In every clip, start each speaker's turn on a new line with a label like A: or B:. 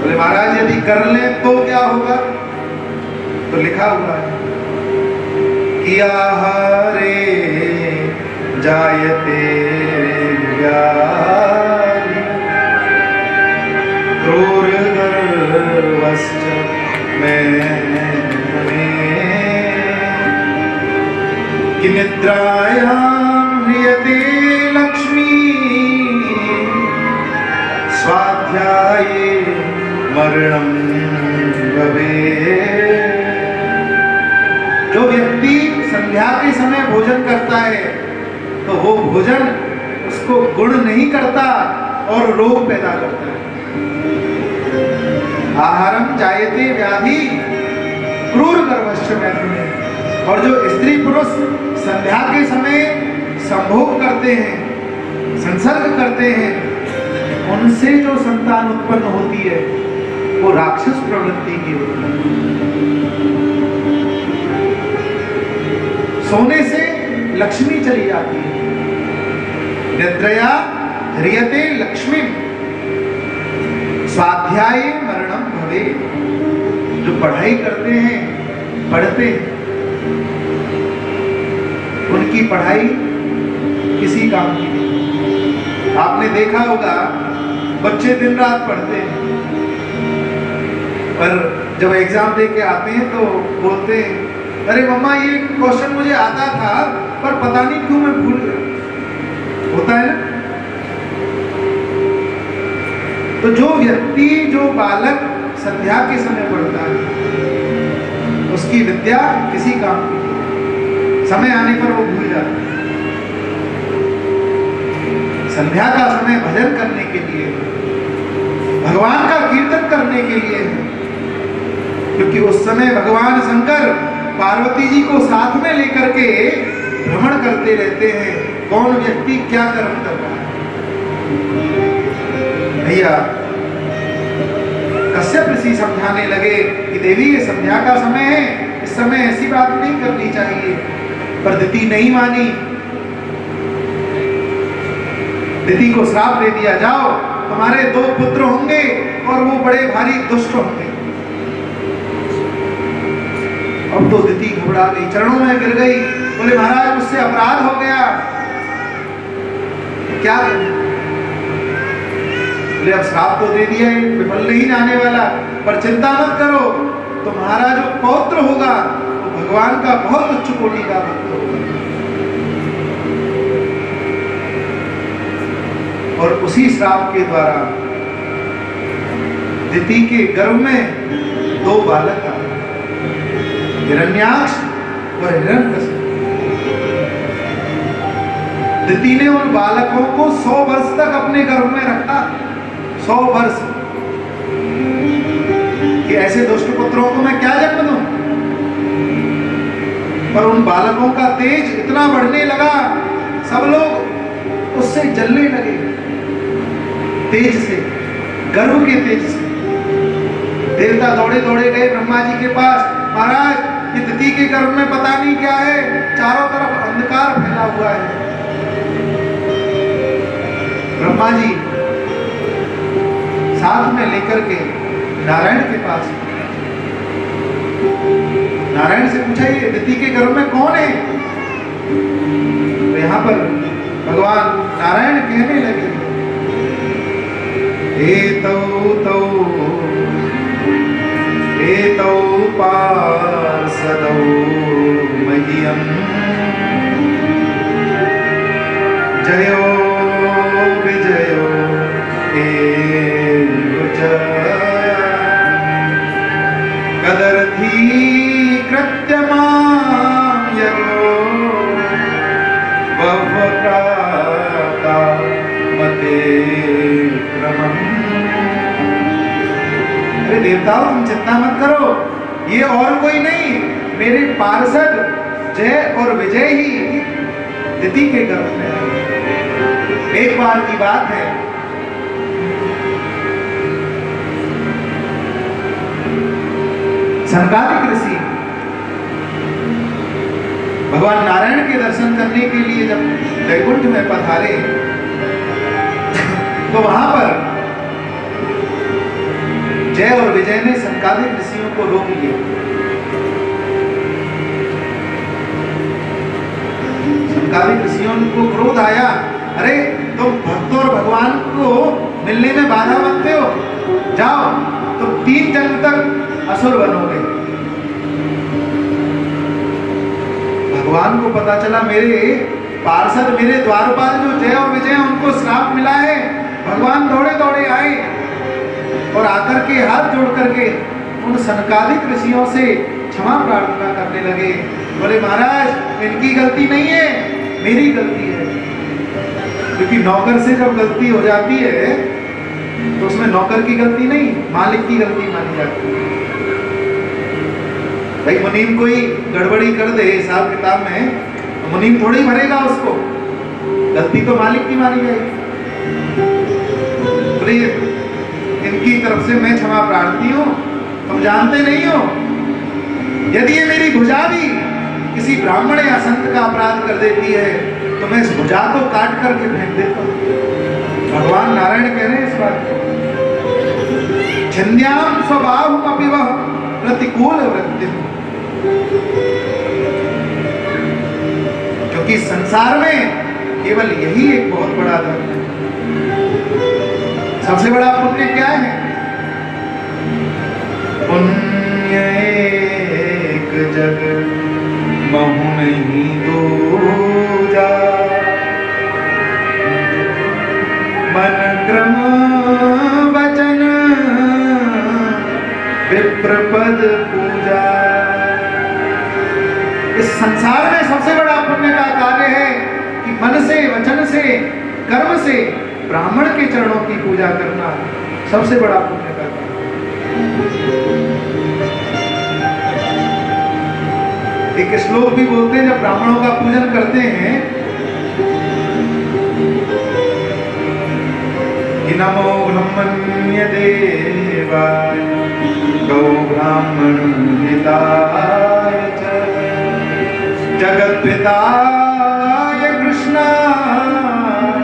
A: बोले महाराज यदि कर ले तो क्या होगा? तो लिखा हुआ है कि आहारे जायते व्याधि क्रूर गर्वश्च कि निद्रायां ह्रियते लक्ष्मी स्वाध्याये मरणं भवेत्। जो व्यक्ति संध्या के समय भोजन करता है तो वो भोजन उसको गुण नहीं करता और रोग पैदा करता है। आहारम जायते व्याधि क्रूर गर्वश्च मैथुने। और जो स्त्री पुरुष संध्या के समय संभोग करते हैं, संसर्ग करते हैं, उनसे जो संतान उत्पन्न होती है वो राक्षस प्रवृत्ति की होती है। सोने से लक्ष्मी चली जाती है। निद्रया ह्रियते लक्ष्मी स्वाध्याये मरणं भवेत्। जो पढ़ाई करते हैं, पढ़ते हैं, उनकी पढ़ाई किसी काम की नहीं। आपने देखा होगा बच्चे दिन रात पढ़ते हैं पर जब एग्जाम दे के आते हैं तो बोलते हैं अरे मम्मा ये क्वेश्चन मुझे आता था पर पता नहीं क्यों मैं भूल गया। होता है ना? तो जो व्यक्ति, जो बालक संध्या के समय पढ़ता है उसकी विद्या किसी काम की नहीं। समय आने पर वो भूल जाता है। संध्या का समय भजन करने के लिए, भगवान का कीर्तन करने के लिए है, क्योंकि उस समय भगवान शंकर पार्वती जी को साथ में लेकर के भ्रमण करते रहते हैं कौन व्यक्ति क्या कर्म कर रहा है। भैया कश्यप ऋषि समझाने लगे कि देवी ये संध्या का समय है, इस समय ऐसी बात नहीं करनी चाहिए। पर दिति नहीं मानी। दिति को श्राप दे दिया, जाओ तुम्हारे 2 पुत्र होंगे और वो बड़े भारी दुष्ट होंगे। अब तो दिति घबरा गई, चरणों में गिर गई, बोले महाराज मुझसे अपराध हो गया, क्या करूं? बोले अब श्राप तो दे दिया है, विफल नहीं जाने वाला, पर चिंता मत करो, तुम्हारा जो पौत्र होगा वो भगवान का बहुत उच्च कोटि का भक्त होगा। और उसी श्राप के द्वारा दिति के गर्भ में 2 बालक आए, हिरण्याक्ष और हिरण्यकशिपु। दिति ने उन बालकों को 100 वर्ष तक अपने गर्भ में रखा। 100 वर्ष कि ऐसे दुष्ट पुत्रों को मैं क्या जन्म दूं? पर उन बालकों का तेज इतना बढ़ने लगा, सब लोग उससे जलने लगे, तेज से, गर्व के तेज से। देवता दौड़े दौड़े गए ब्रह्मा जी के पास, महाराज ये दिति के गर्भ में पता नहीं क्या है, चारों तरफ अंधकार फैला हुआ है। ब्रह्मा जी साथ में लेकर के नारायण के पास, नारायण से पूछा ये दिति के गर्भ में कौन है? तो यहाँ पर भगवान नारायण कहने लगे एतौ पार्षदौ मह्यं जयो विजयो कदर्थी कृत्यमां यतो बह्वप्राता मते क्रमम्। अरे देवताओं तुम चिंता मत करो, ये और कोई नहीं, मेरे पार्षद जय और विजय ही दिति के गर्भ में है। एक बार की बात है, सनकादिक ऋषि भगवान नारायण के दर्शन करने के लिए जब वैकुंठ में पधारे तो वहां पर जय और विजय ने संकादिक ऋषियों को रोक लिया। संकादिक ऋषियों को क्रोध आया, अरे तुम भक्त और भगवान को मिलने में बाधा बनते हो, जाओ तुम 3 जन्म तक असुर बनोगे। भगवान को पता चला मेरे पार्षद, मेरे द्वारपाल जो जय और विजय उनको श्राप मिला है। भगवान दौड़े दौड़े आए और आकर के हाथ जोड़ करके उन संकादिक ऋषियों से क्षमा प्रार्थना करने लगे। बोले महाराज इनकी गलती नहीं है, मेरी गलती है। क्योंकि नौकर से जब गलती हो जाती है तो उसमें नौकर की गलती नहीं, मालिक की गलती मानी जाती है। भाई मुनीम कोई गड़बड़ी कर दे हिसाब किताब में तो मुनीम थोड़ी भरेगा उसको, गलती तो मालिक की मानी जाएगी। इनकी तरफ से मैं क्षमा प्रार्थी हूं, तुम जानते नहीं हो यदि ये मेरी भुजा भी किसी ब्राह्मण या संत का अपराध कर देती है तो मैं इस भुजा को काट करके फेंक देता हूं। भगवान नारायण कह रहे हैं इस बात को, छन्द्याम स्वभाव अपि वह प्रतिकूल वृत्ति। क्योंकि संसार में केवल यही एक बहुत बड़ा धर्म है। सबसे बड़ा पुण्य क्या है? पुण्य एक जग महु नहीं दूजा, मन क्रम वचन विप्रपद पूजा। इस संसार में सबसे बड़ा पुण्य का कार्य है कि मन से, वचन से, कर्म से ब्राह्मण के चरणों की पूजा करना सबसे बड़ा पुण्य का कार्य। एक श्लोक भी बोलते हैं जब ब्राह्मणों का पूजन करते हैं कि नमो ब्रह्मण्य देवाय गौ ब्राह्मण हिताय च जगत्पिताय कृष्णाय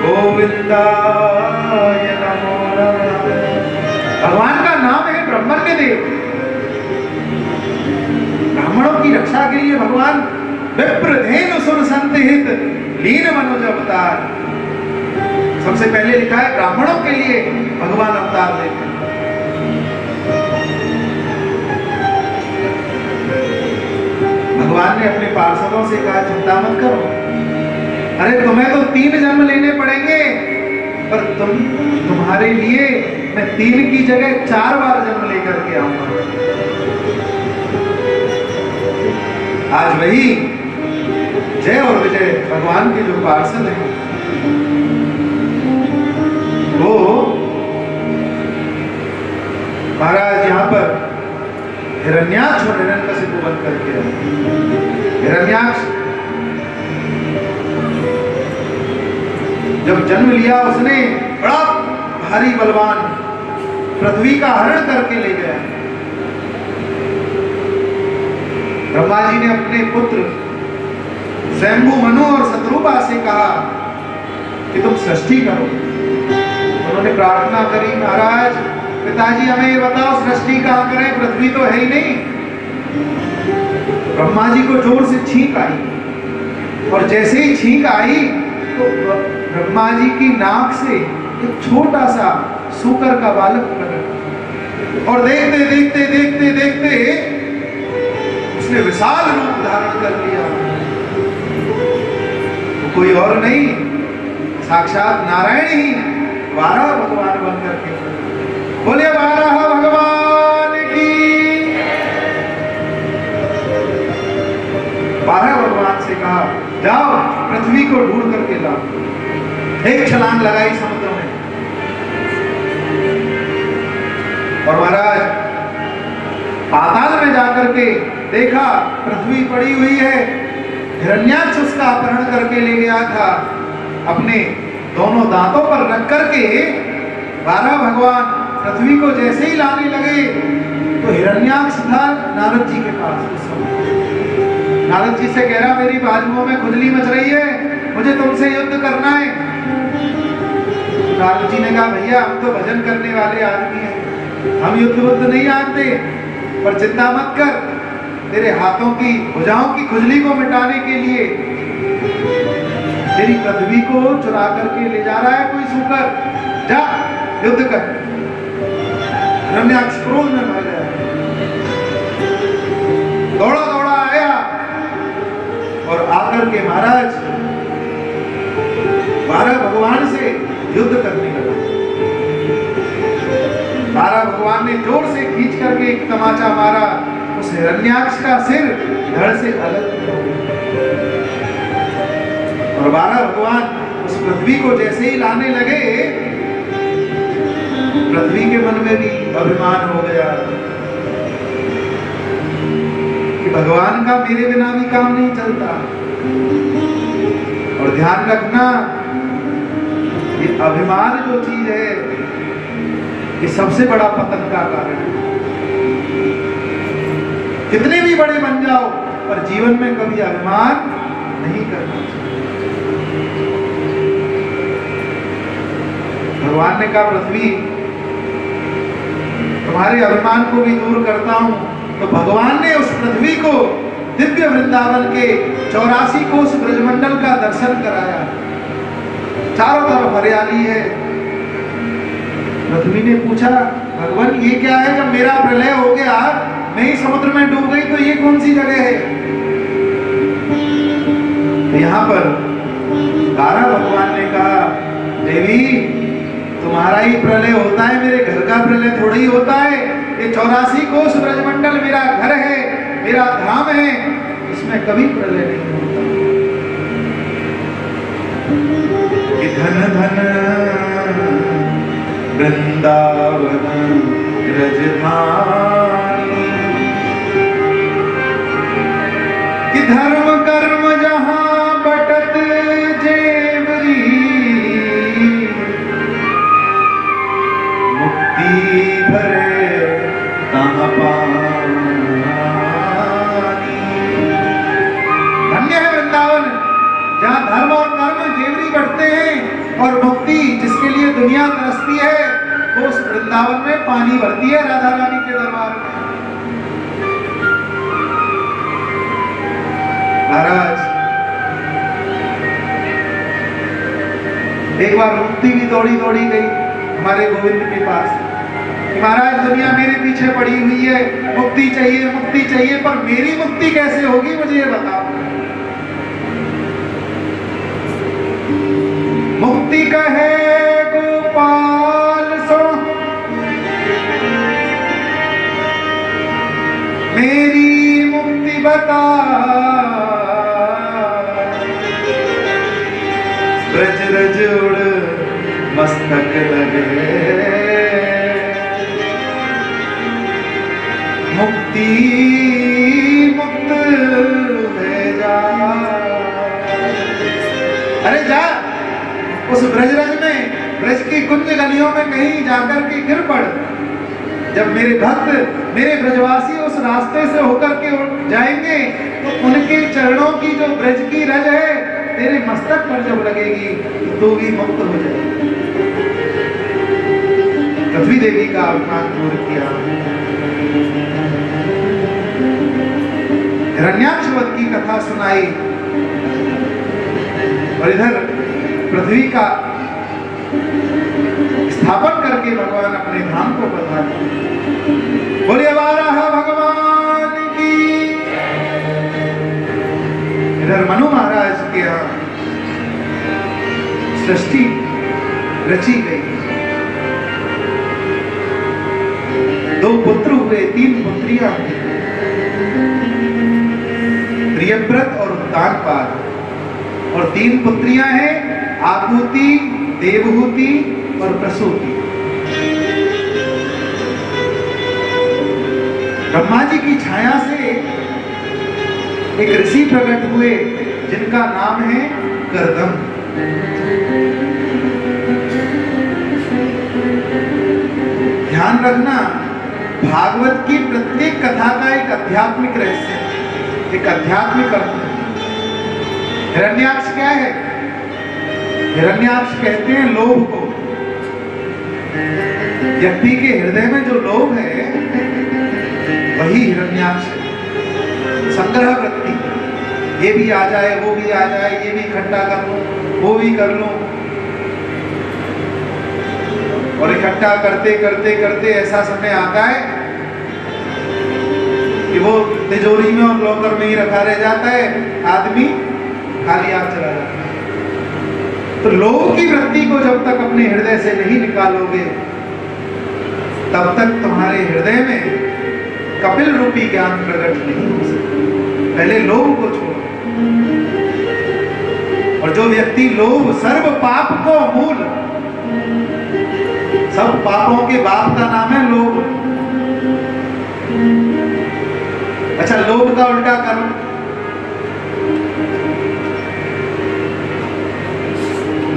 A: गोविंदाय नमो नमः। भगवान का नाम है ब्रह्मण्य देव। ब्राह्मणों की रक्षा के लिए भगवान विप्रधेनु सुर संतहित लीन मनोज अवतार। सबसे पहले लिखा है ब्राह्मणों के लिए भगवान अवतार लेते हैं। भगवान ने अपने पार्षदों से कहा चिंता मत करो, अरे तुम्हें तो 3 जन्म लेने पड़ेंगे, पर तुम्हारे लिए मैं 3 की जगह 4 बार जन्म लेकर के आऊंगा। आज वही जय और विजय भगवान के जो पार्षद हैं वो महाराज यहाँ पर हिरण्याक्ष और हिरण्यकशिपु बन करके हिरण्याक्ष जब जन्म लिया उसने बड़ा भारी बलवान पृथ्वी का हरण करके ले गया। ब्रह्मा जी ने अपने पुत्र स्वयंभू मनु और शत्रुपा से कहा कि तुम सृष्टि करो। उन्होंने प्रार्थना करी, महाराज पिताजी हमें ये बताओ सृष्टि कहाँ करें, पृथ्वी तो है ही नहीं। ब्रह्मा जी को जोर से छींक आई और जैसे ही छींक आई तो ब्रह्मा जी की नाक से एक छोटा सा सूकर का बालक प्रकट और देखते देखते देखते देखते उसने विशाल रूप धारण कर लिया। तो कोई और नहीं, साक्षात नारायण ही वाराह भगवान बन करके। बोले वाराह भगवान की। वाराह भगवान से कहा जाओ पृथ्वी को ढूंढ करके लाओ। एक छलांग लगाई समुद्र में और महाराज पाताल में जाकर के देखा पृथ्वी पड़ी हुई है। हिरण्याक्ष उसका अपहरण करके ले गया था। अपने दोनों दांतों पर रख करके वाराह भगवान पृथ्वी को जैसे ही लाने लगे तो हिरण्याक्ष था नारद जी के पास। नारद जी से कह रहा मेरी बाजुओं में खुजली मच रही है, मुझे तुमसे युद्ध करना है। नारद जी ने कहा भैया हम तो भजन करने वाले आदमी हैं, हम युद्ध बुद्ध नहीं जानते, पर चिंता मत कर, तेरे हाथों की भुजाओं की खुजली को मिटाने के लिए तेरी पृथ्वी को चुरा करके ले जा रहा है कोई सूकर। जा युद्ध कर। हिरण्याक्ष क्रोध में भर गया, दौड़ा दौड़ा आया और आकर के महाराज 12 भगवान से युद्ध करने लगा। 12 भगवान ने जोर से खींच करके एक तमाचा मारा, उस हिरण्याक्ष का सिर धड़ से अलग हो गया। और 12 भगवान उस पृथ्वी को जैसे ही लाने लगे, पृथ्वी के मन में भी अभिमान हो गया कि भगवान का मेरे बिना भी काम नहीं चलता। और ध्यान रखना, ये अभिमान जो चीज है, ये सबसे बड़ा पतन का कारण है। कितने भी बड़े बन जाओ, पर जीवन में कभी अभिमान नहीं करना चाहिए। भगवान ने कहा, पृथ्वी तुम्हारे अभिमान को भी दूर करता हूं। तो भगवान ने उस पृथ्वी को दिव्य वृंदावन के 84 कोस ब्रजमंडल का दर्शन कराया। चारों तरफ हरियाली है। पृथ्वी ने पूछा, भगवान ये क्या है? जब मेरा प्रलय हो गया, मैं ही समुद्र में डूब गई, तो ये कौन सी जगह है? यहां पर 12 भगवान ने कहा, देवी तुम्हारा ही प्रलय होता है, मेरे घर का प्रलय थोड़ा ही होता है। ये 84 कोस ब्रजमंडल मेरा घर है, मेरा धाम है, इसमें कभी प्रलय नहीं होता। कि धन धन वृंदावन रजधानी, कि धर्म कर्म जहां बटत जेवरी, मुक्ति भरे कहां पानी। धन्य है वृंदावन, जहां धर्म और कर्म जेवरी बढ़ते हैं, और मुक्ति जिसके लिए दुनिया तरसती है, वो उस वृंदावन में पानी भरती है, राधा रानी के दरबार में। महाराज एक बार मुक्ति भी दौड़ी दौड़ी गई हमारे गोविंद के पास कि महाराज दुनिया मेरे पीछे पड़ी हुई है, मुक्ति चाहिए, पर मेरी मुक्ति कैसे होगी, मुझे ये बताओ। मुक्ति कहे गोपाल सो, मेरी मुक्ति बता, ब्रज रज उड़ मस्तक लगे, मुक्ति मुक्त है जा। अरे जा उस ब्रजरज में, ब्रज की कुंज गलियों में कहीं जाकर के गिर पड़। जब मेरे भक्त, मेरे ब्रजवासी उस रास्ते से होकर के जाएंगे, तो उनके चरणों की जो ब्रज की रज है, तेरे मस्तक पर जब लगेगी, तो तू भी मुक्त हो जाएगी। पृथ्वी देवी का अभिमान दूर किया। हिरण्याक्ष वध की कथा सुनाई, और इधर पृथ्वी का स्थापन करके भगवान अपने धाम को पधारे। बोलिए वाराह भगवान की। इधर मनु महाराज के यहाँ सृष्टि रची गई। 2 पुत्र हुए, 3 पुत्रियां हुई, प्रियव्रत और उत्तानपाद। और 3 पुत्रियां हैं, आकुति, देवहूति और प्रसूति। ब्रह्मा जी की छाया से एक ऋषि प्रकट हुए, जिनका नाम है कर्दम। ध्यान रखना, भागवत की प्रत्येक कथा का एक आध्यात्मिक रहस्य है, एक आध्यात्मिक अर्थ है। हिरण्याक्ष क्या है? हिरण्याक्ष कहते हैं लोभ को। व्यक्ति के हृदय में जो लोभ वही हिरण्याक्ष है। संग्रह वृत्ति, ये भी आ जाए, वो भी आ जाए, ये भी इकट्ठा कर लूं, वो भी कर लूं, और इकट्ठा करते करते करते ऐसा समय आता है कि वो तिजोरी में और लॉकर में ही रखा रह जाता है, आदमी खाली हाथ चला जाता है। तो लोभ की वृत्ति को जब तक अपने हृदय से नहीं निकालोगे, तब तक तुम्हारे हृदय में कपिल रूपी ज्ञान प्रकट नहीं हो सकता। पहले लोभ को छोड़ो। और जो व्यक्ति लोभ, सर्व पाप को मूल, सब पापों के बाप का नाम है लोभ। अच्छा, लोभ का उल्टा करो,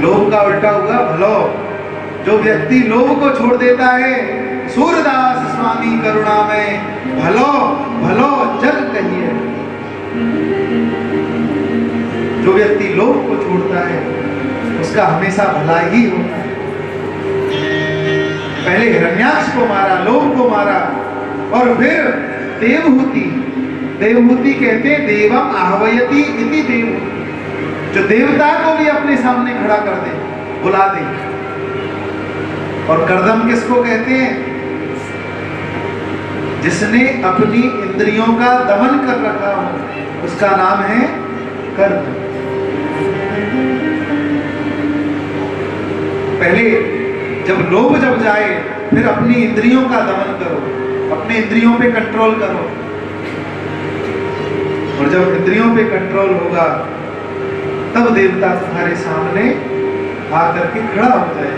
A: लोभ का उल्टा हुआ भलो। जो व्यक्ति लोभ को छोड़ देता है, सूरदास स्वामी करुणा में भलो भलो जग कहिए। जो व्यक्ति लोभ को छोड़ता है, उसका हमेशा भला ही होता है। पहले हिरण्याक्ष को मारा, लोभ को मारा, और फिर देवहूति। देवहूति कहते हैं देवम आह्वयति इति देवहूति, जो देवता को भी अपने सामने खड़ा कर दे, बुला दे। और कर्दम किसको कहते हैं? जिसने अपनी इंद्रियों का दमन कर रखा हो, उसका नाम है कर्दम। पहले जब लोभ जब जाए, फिर अपनी इंद्रियों का दमन करो, अपने इंद्रियों पे कंट्रोल करो। और जब इंद्रियों पे कंट्रोल होगा, तब देवता तुम्हारे सामने आकर के खड़ा हो जाए।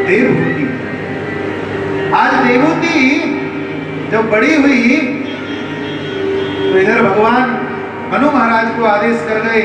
A: देवहूति, आज देवहूति जब बड़ी हुई, तो इधर भगवान मनु महाराज को आदेश कर गए